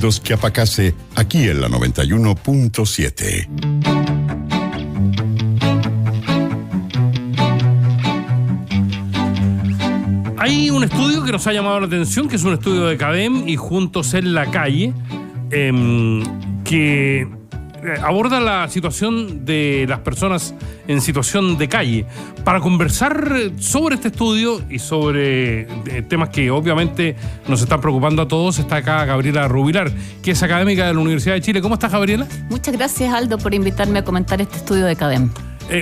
Dos Chiapacase, aquí en la 91.7. Hay un estudio que nos ha llamado la atención, que es un estudio de CADEM y Juntos en la Calle, que aborda la situación de las personas en situación de calle. Para conversar sobre este estudio y sobre temas que obviamente nos están preocupando a todos, está acá Gabriela Rubilar, que es académica de la Universidad de Chile. ¿Cómo estás, Gabriela? Muchas gracias, Aldo, por invitarme a comentar este estudio de CADEM.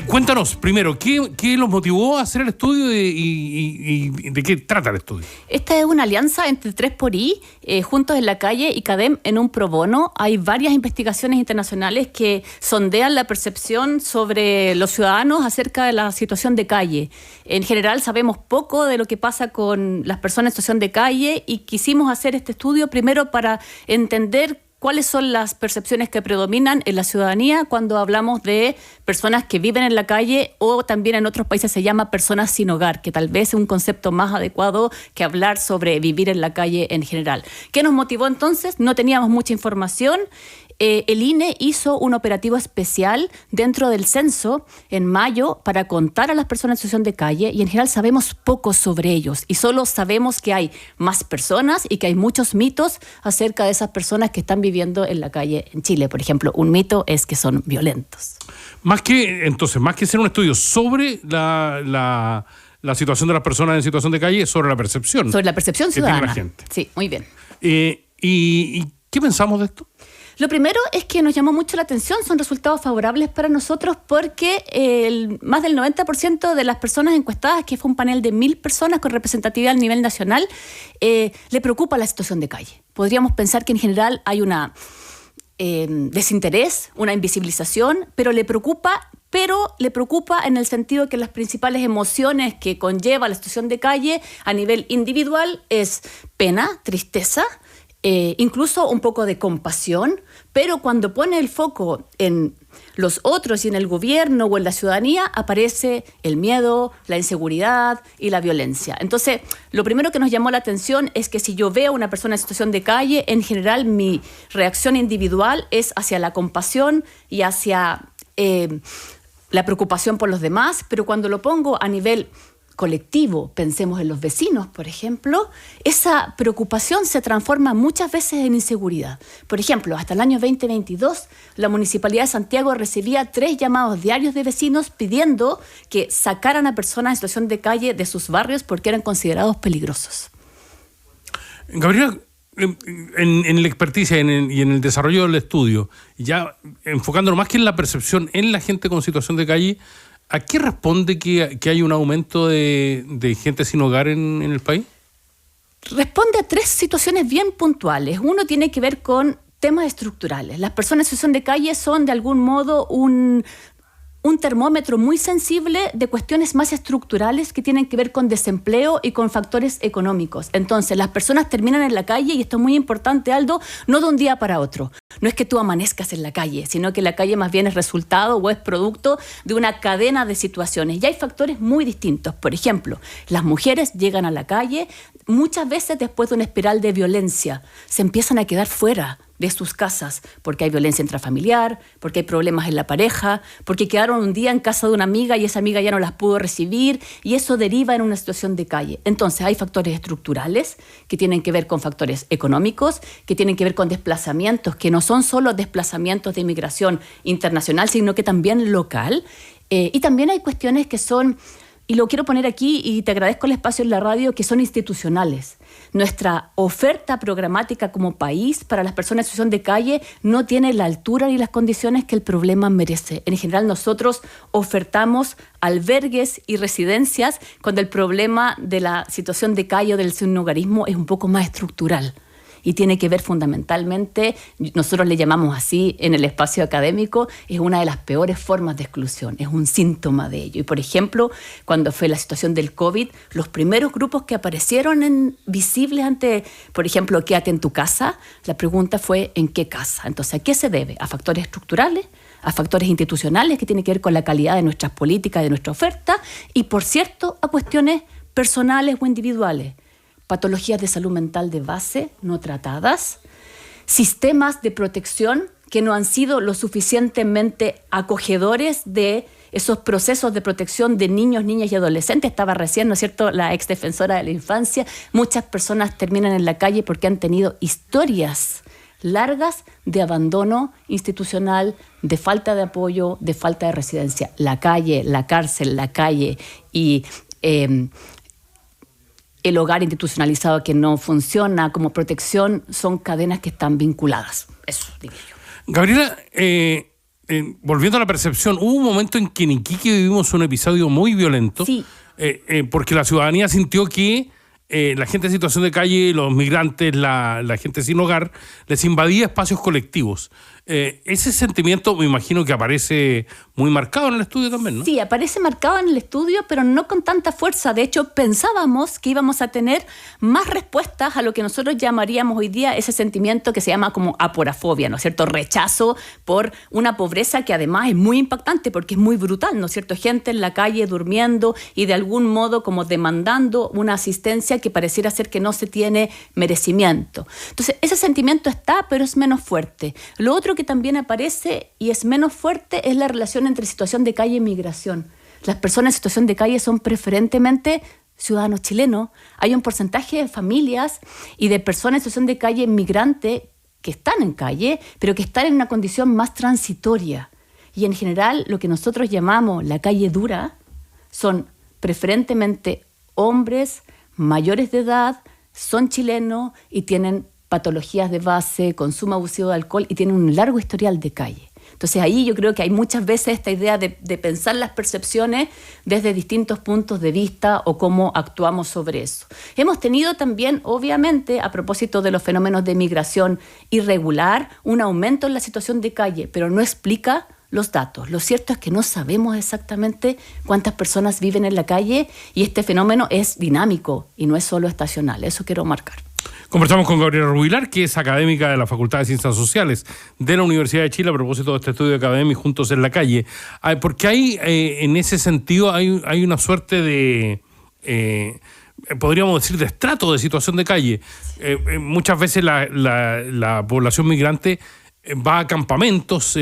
Cuéntanos, primero, ¿qué los motivó a hacer el estudio y de qué trata el estudio? Esta es una alianza entre 3xI, Juntos en la Calle y CADEM en un pro bono. Hay varias investigaciones internacionales que sondean la percepción sobre los ciudadanos acerca de la situación de calle. En general sabemos poco de lo que pasa con las personas en situación de calle y quisimos hacer este estudio primero para entender ¿cuáles son las percepciones que predominan en la ciudadanía cuando hablamos de personas que viven en la calle o también en otros países se llama personas sin hogar, que tal vez es un concepto más adecuado que hablar sobre vivir en la calle en general? ¿Qué nos motivó entonces? No teníamos mucha información. El INE hizo un operativo especial dentro del censo en mayo para contar a las personas en situación de calle y en general sabemos poco sobre ellos y solo sabemos que hay más personas y que hay muchos mitos acerca de esas personas que están viviendo en la calle en Chile. Por ejemplo, un mito es que son violentos. Más que hacer un estudio sobre la situación de las personas en situación de calle, sobre la percepción. Sobre la percepción ciudadana. Que tiene la gente. Sí, muy bien. ¿Y qué pensamos de esto? Lo primero es que nos llamó mucho la atención, son resultados favorables para nosotros porque más del 90% de las personas encuestadas, que fue un panel de 1.000 personas con representatividad a nivel nacional, le preocupa la situación de calle. Podríamos pensar que en general hay una desinterés, una invisibilización, pero le preocupa en el sentido que las principales emociones que conlleva la situación de calle a nivel individual es pena, tristeza, incluso un poco de compasión, pero cuando pone el foco en los otros y en el gobierno o en la ciudadanía, aparece el miedo, la inseguridad y la violencia. Entonces, lo primero que nos llamó la atención es que si yo veo a una persona en situación de calle, en general mi reacción individual es hacia la compasión y hacia la preocupación por los demás, pero cuando lo pongo a nivel colectivo, pensemos en los vecinos, por ejemplo, esa preocupación se transforma muchas veces en inseguridad. Por ejemplo, hasta el año 2022, la Municipalidad de Santiago recibía 3 llamados diarios de vecinos pidiendo que sacaran a personas en situación de calle de sus barrios porque eran considerados peligrosos. Gabriela, en la experticia y en el desarrollo del estudio, ya enfocándonos más que en la percepción en la gente con situación de calle, ¿a qué responde que hay un aumento de gente sin hogar en el país? Responde a 3 situaciones bien puntuales. Uno tiene que ver con temas estructurales. Las personas en situación de calle son de algún modo un termómetro muy sensible de cuestiones más estructurales que tienen que ver con desempleo y con factores económicos. Entonces, las personas terminan en la calle, y esto es muy importante, Aldo, no de un día para otro. No es que tú amanezcas en la calle, sino que la calle más bien es resultado o es producto de una cadena de situaciones. Y hay factores muy distintos. Por ejemplo, las mujeres llegan a la calle muchas veces después de una espiral de violencia. Se empiezan a quedar fuera de sus casas, porque hay violencia intrafamiliar, porque hay problemas en la pareja, porque quedaron un día en casa de una amiga y esa amiga ya no las pudo recibir, y eso deriva en una situación de calle. Entonces hay factores estructurales que tienen que ver con factores económicos, que tienen que ver con desplazamientos, que no son solo desplazamientos de inmigración internacional, sino que también local. Y también hay cuestiones que son, y lo quiero poner aquí, y te agradezco el espacio en la radio, que son institucionales. Nuestra oferta programática como país para las personas en situación de calle no tiene la altura ni las condiciones que el problema merece. En general, nosotros ofertamos albergues y residencias cuando el problema de la situación de calle o del sinhogarismo es un poco más estructural. Y tiene que ver fundamentalmente, nosotros le llamamos así en el espacio académico, es una de las peores formas de exclusión, es un síntoma de ello. Y por ejemplo, cuando fue la situación del COVID, los primeros grupos que aparecieron visibles ante, por ejemplo, quédate en tu casa, la pregunta fue ¿en qué casa? Entonces, ¿a qué se debe? ¿A factores estructurales? ¿A factores institucionales que tienen que ver con la calidad de nuestras políticas, de nuestra oferta? Y por cierto, a cuestiones personales o individuales. Patologías de salud mental de base no tratadas, sistemas de protección que no han sido lo suficientemente acogedores de esos procesos de protección de niños, niñas y adolescentes. Estaba recién, ¿no es cierto?, la exdefensora de la infancia. Muchas personas terminan en la calle porque han tenido historias largas de abandono institucional, de falta de apoyo, de falta de residencia. La calle, la cárcel, la calle y el hogar institucionalizado que no funciona como protección son cadenas que están vinculadas. Eso diría yo. Gabriela, volviendo a la percepción, hubo un momento en que en Iquique vivimos un episodio muy violento, sí. Porque la ciudadanía sintió que la gente en situación de calle, los migrantes, la gente sin hogar, les invadía espacios colectivos. Ese sentimiento me imagino que aparece muy marcado en el estudio también, ¿no? Sí, aparece marcado en el estudio, pero no con tanta fuerza. De hecho, pensábamos que íbamos a tener más respuestas a lo que nosotros llamaríamos hoy día ese sentimiento que se llama como aporafobia, ¿no es cierto? Rechazo por una pobreza que además es muy impactante porque es muy brutal, ¿no es cierto? Gente en la calle durmiendo y de algún modo como demandando una asistencia que pareciera ser que no se tiene merecimiento. Entonces, ese sentimiento está, pero es menos fuerte. Lo otro que también aparece y es menos fuerte es la relación entre situación de calle y migración. Las personas en situación de calle son preferentemente ciudadanos chilenos. Hay un porcentaje de familias y de personas en situación de calle migrante que están en calle, pero que están en una condición más transitoria. Y en general, lo que nosotros llamamos la calle dura son preferentemente hombres mayores de edad, son chilenos y tienen patologías de base, consumo abusivo de alcohol y tienen un largo historial de calle. Entonces ahí yo creo que hay muchas veces esta idea de pensar las percepciones desde distintos puntos de vista o cómo actuamos sobre eso. Hemos tenido también, obviamente, a propósito de los fenómenos de migración irregular, un aumento en la situación de calle, pero no explica los datos. Lo cierto es que no sabemos exactamente cuántas personas viven en la calle y este fenómeno es dinámico y no es solo estacional. Eso quiero marcar. Conversamos con Gabriela Rubilar, que es académica de la Facultad de Ciencias Sociales de la Universidad de Chile a propósito de este estudio de Academia Juntos en la Calle. Porque hay, en ese sentido, hay una suerte de, podríamos decir, de estrato de situación de calle. Muchas veces la población migrante va a campamentos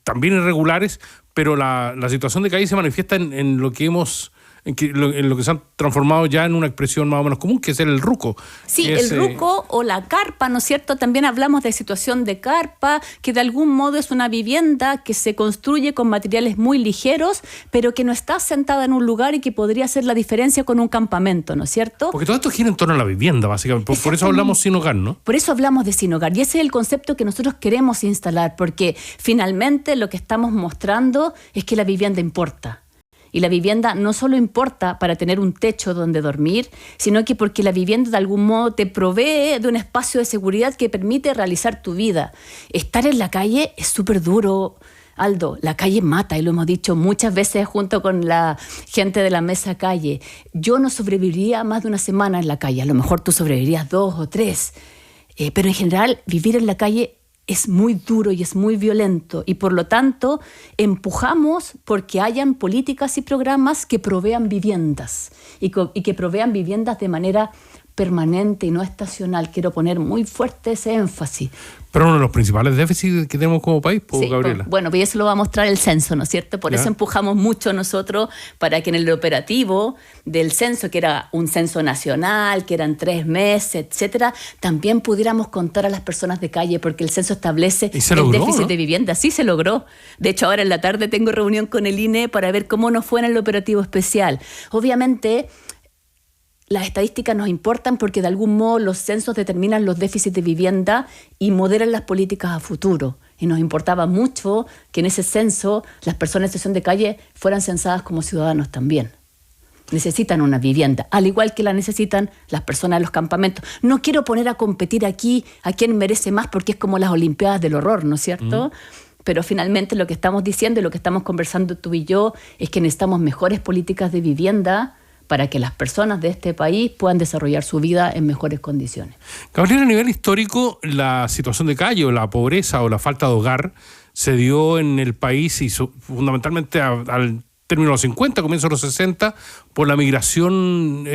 también irregulares, pero la situación de calle se manifiesta en lo que hemos... En lo que se han transformado ya en una expresión más o menos común, que es el ruco. Sí, el ruco o la carpa, ¿no es cierto? También hablamos de situación de carpa, que de algún modo es una vivienda que se construye con materiales muy ligeros, pero que no está asentada en un lugar y que podría hacer la diferencia con un campamento, ¿no es cierto? Porque todo esto gira en torno a la vivienda, básicamente. Por eso hablamos sin hogar, ¿no? Por eso hablamos de sin hogar. Y ese es el concepto que nosotros queremos instalar, porque finalmente lo que estamos mostrando es que la vivienda importa. Y la vivienda no solo importa para tener un techo donde dormir, sino que porque la vivienda de algún modo te provee de un espacio de seguridad que permite realizar tu vida. Estar en la calle es súper duro, Aldo. La calle mata, y lo hemos dicho muchas veces junto con la gente de la mesa calle. Yo no sobreviviría más de una semana en la calle. A lo mejor tú sobrevivirías 2 o 3. Pero en general, vivir en la calle es muy duro y es muy violento y por lo tanto empujamos porque hayan políticas y programas que provean viviendas y que provean viviendas de manera permanente y no estacional. Quiero poner muy fuerte ese énfasis. Pero uno de los principales déficits que tenemos como país, sí, Gabriela. Bueno, pues eso lo va a mostrar el censo, ¿no es cierto? Por eso empujamos mucho nosotros para que en el operativo del censo, que era un censo nacional, que eran 3 meses, etcétera, también pudiéramos contar a las personas de calle, porque el censo establece el déficit de vivienda. Sí se logró. De hecho, ahora en la tarde tengo reunión con el INE para ver cómo nos fue en el operativo especial. Obviamente, las estadísticas nos importan porque de algún modo los censos determinan los déficits de vivienda y moderan las políticas a futuro. Y nos importaba mucho que en ese censo las personas en situación de calle fueran censadas como ciudadanos también. Necesitan una vivienda, al igual que la necesitan las personas de los campamentos. No quiero poner a competir aquí a quién merece más porque es como las Olimpiadas del Horror, ¿no es cierto? Pero finalmente lo que estamos diciendo y lo que estamos conversando tú y yo es que necesitamos mejores políticas de vivienda para que las personas de este país puedan desarrollar su vida en mejores condiciones. Gabriela, a nivel histórico, la situación de calle o la pobreza o la falta de hogar se dio en el país y fundamentalmente al término de los 50, comienzo de los 60, por la migración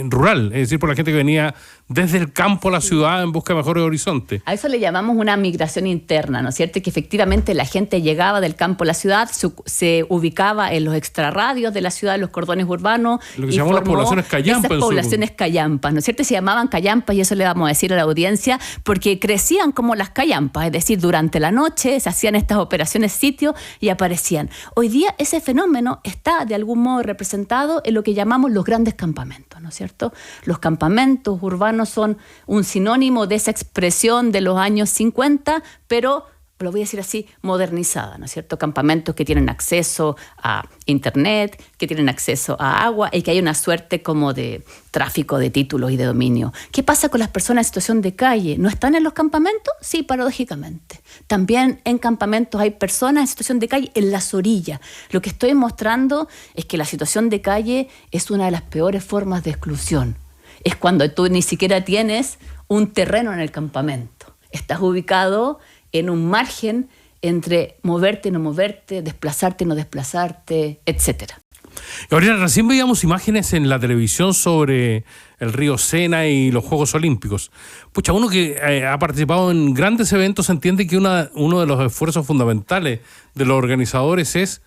rural, es decir, por la gente que venía desde el campo a la ciudad en busca de mejores horizontes. A eso le llamamos una migración interna, ¿no es cierto? Que efectivamente la gente llegaba del campo a la ciudad, se ubicaba en los extrarradios de la ciudad, en los cordones urbanos. Lo que se llamó las poblaciones callampas. Esas poblaciones callampas, ¿no es cierto? Se llamaban callampas, y eso le vamos a decir a la audiencia, porque crecían como las callampas, es decir, durante la noche se hacían estas operaciones sitio y aparecían. Hoy día ese fenómeno está de algún modo representado en lo que llamamos los grandes campamentos, ¿no es cierto? Los campamentos urbanos son un sinónimo de esa expresión de los años 50, pero lo voy a decir así, modernizada, ¿no es cierto? Campamentos que tienen acceso a internet, que tienen acceso a agua y que hay una suerte como de tráfico de títulos y de dominio. ¿Qué pasa con las personas en situación de calle? ¿No están en los campamentos? Sí, paradójicamente. También en campamentos hay personas en situación de calle en las orillas. Lo que estoy mostrando es que la situación de calle es una de las peores formas de exclusión. Es cuando tú ni siquiera tienes un terreno en el campamento. Estás ubicado en un margen entre moverte y no moverte, desplazarte y no desplazarte, etc. Gabriela, recién veíamos imágenes en la televisión sobre el río Sena y los Juegos Olímpicos. Pucha, uno que ha participado en grandes eventos entiende que uno de los esfuerzos fundamentales de los organizadores es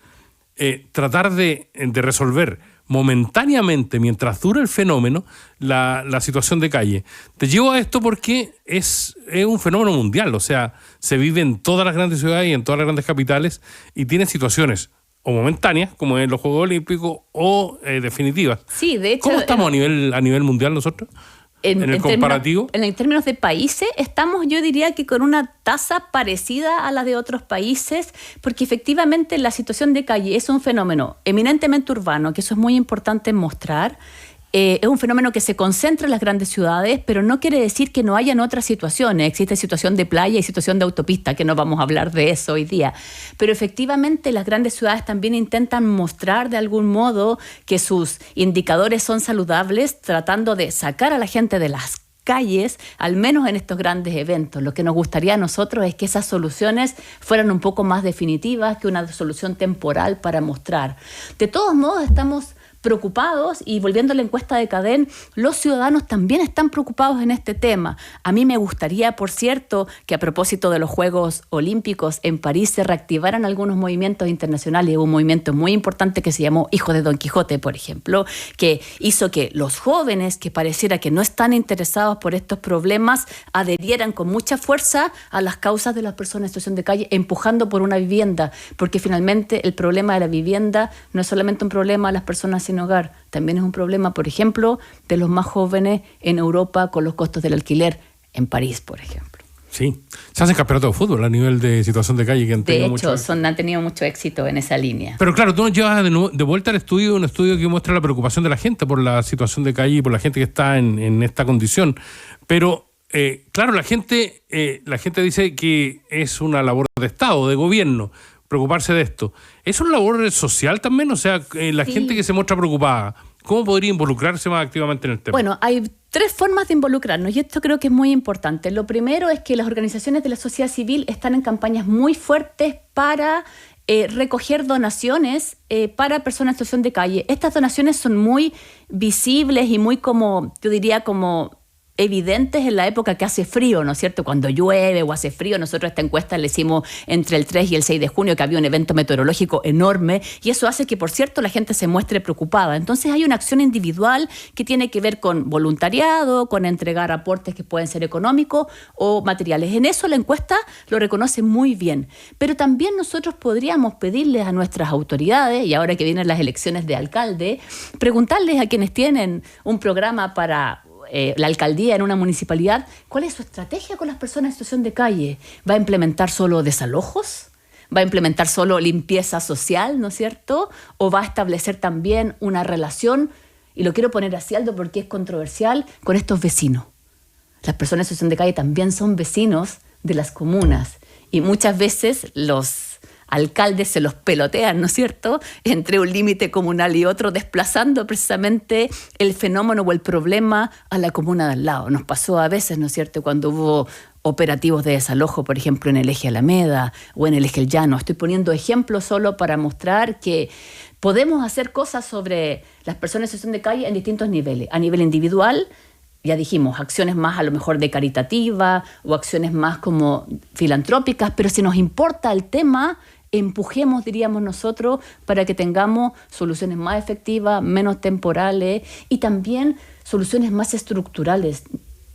tratar de resolver momentáneamente, mientras dura el fenómeno, la situación de calle. Te llevo a esto porque es un fenómeno mundial, o sea, se vive en todas las grandes ciudades y en todas las grandes capitales y tiene situaciones o momentáneas, como en los Juegos Olímpicos, o definitivas. Sí, de hecho, ¿cómo estamos a nivel mundial nosotros? En el comparativo. En términos de países, estamos, yo diría que con una tasa parecida a la de otros países, porque efectivamente la situación de calle es un fenómeno eminentemente urbano, que eso es muy importante mostrar. Es un fenómeno que se concentra en las grandes ciudades, pero no quiere decir que no hayan otras situaciones. Existe situación de playa y situación de autopista, que no vamos a hablar de eso hoy día. Pero efectivamente las grandes ciudades también intentan mostrar de algún modo que sus indicadores son saludables, tratando de sacar a la gente de las calles, al menos en estos grandes eventos. Lo que nos gustaría a nosotros es que esas soluciones fueran un poco más definitivas que una solución temporal para mostrar. De todos modos, estamos preocupados, y volviendo a la encuesta de Cadén, los ciudadanos también están preocupados en este tema. A mí me gustaría, por cierto, que a propósito de los Juegos Olímpicos en París se reactivaran algunos movimientos internacionales. Hubo un movimiento muy importante que se llamó Hijos de Don Quijote, por ejemplo, que hizo que los jóvenes, que pareciera que no están interesados por estos problemas, adherieran con mucha fuerza a las causas de las personas en situación de calle, empujando por una vivienda, porque finalmente el problema de la vivienda no es solamente un problema de las personas sin hogar, también es un problema, por ejemplo, de los más jóvenes en Europa con los costos del alquiler, en París, por ejemplo. Sí, se hacen campeonatos de fútbol a nivel de situación de calle que han tenido han tenido mucho éxito en esa línea. Pero claro, tú nos llevas de vuelta al estudio, un estudio que muestra la preocupación de la gente por la situación de calle y por la gente que está en esta condición. Pero claro, la gente dice que es una labor de Estado, de gobierno, preocuparse de esto. ¿Es una labor social también? O sea, la gente que se muestra preocupada, ¿cómo podría involucrarse más activamente en el tema? Bueno, hay 3 formas de involucrarnos y esto creo que es muy importante. Lo primero es que las organizaciones de la sociedad civil están en campañas muy fuertes para recoger donaciones para personas en situación de calle. Estas donaciones son muy visibles y muy yo diría como evidentes en la época que hace frío, ¿no es cierto? Cuando llueve o hace frío, nosotros esta encuesta le hicimos entre el 3 y el 6 de junio, que había un evento meteorológico enorme, y eso hace que, por cierto, la gente se muestre preocupada. Entonces hay una acción individual que tiene que ver con voluntariado, con entregar aportes que pueden ser económicos o materiales. En eso la encuesta lo reconoce muy bien. Pero también nosotros podríamos pedirles a nuestras autoridades, y ahora que vienen las elecciones de alcalde, preguntarles a quienes tienen un programa para la alcaldía en una municipalidad, ¿cuál es su estrategia con las personas en situación de calle? ¿Va a implementar solo desalojos? ¿Va a implementar solo limpieza social, no es cierto? ¿O va a establecer también una relación, y lo quiero poner así, Aldo, porque es controversial, con estos vecinos? Las personas en situación de calle también son vecinos de las comunas, y muchas veces los alcaldes se los pelotean, ¿no es cierto?, entre un límite comunal y otro, desplazando precisamente el fenómeno o el problema a la comuna de al lado. Nos pasó a veces, ¿no es cierto?, cuando hubo operativos de desalojo, por ejemplo, en el eje Alameda o en el eje El Llano. Estoy poniendo ejemplos solo para mostrar que podemos hacer cosas sobre las personas en situación de calle en distintos niveles. A nivel individual, ya dijimos, acciones más a lo mejor de caritativa o acciones más como filantrópicas, pero si nos importa el tema, empujemos, diríamos nosotros, para que tengamos soluciones más efectivas, menos temporales y también soluciones más estructurales.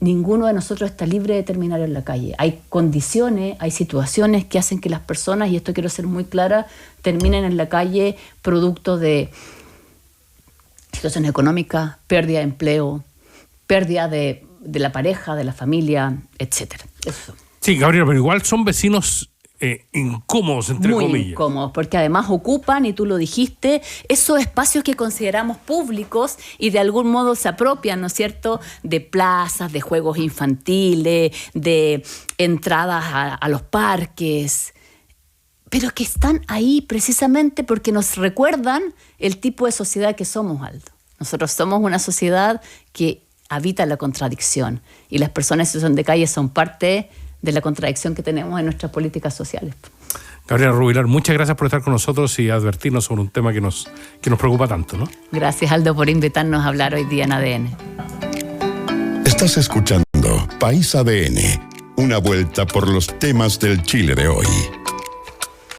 Ninguno de nosotros está libre de terminar en la calle. Hay condiciones, hay situaciones que hacen que las personas, y esto quiero ser muy clara, terminen en la calle producto de situaciones económicas, pérdida de empleo, pérdida de la pareja, de la familia, etcétera. Eso. Sí, Gabriela, pero igual son vecinos incómodos, entre comillas. Muy incómodos, porque además ocupan, y tú lo dijiste, esos espacios que consideramos públicos y de algún modo se apropian, ¿no es cierto?, de plazas, de juegos infantiles, de entradas a los parques, pero que están ahí precisamente porque nos recuerdan el tipo de sociedad que somos, Aldo. Nosotros somos una sociedad que habita la contradicción y las personas en situación de calle son parte de la contradicción que tenemos en nuestras políticas sociales. Gabriela Rubilar, muchas gracias por estar con nosotros y advertirnos sobre un tema que nos preocupa tanto, ¿no? Gracias, Aldo, por invitarnos a hablar hoy día en ADN. Estás escuchando País ADN, una vuelta por los temas del Chile de hoy.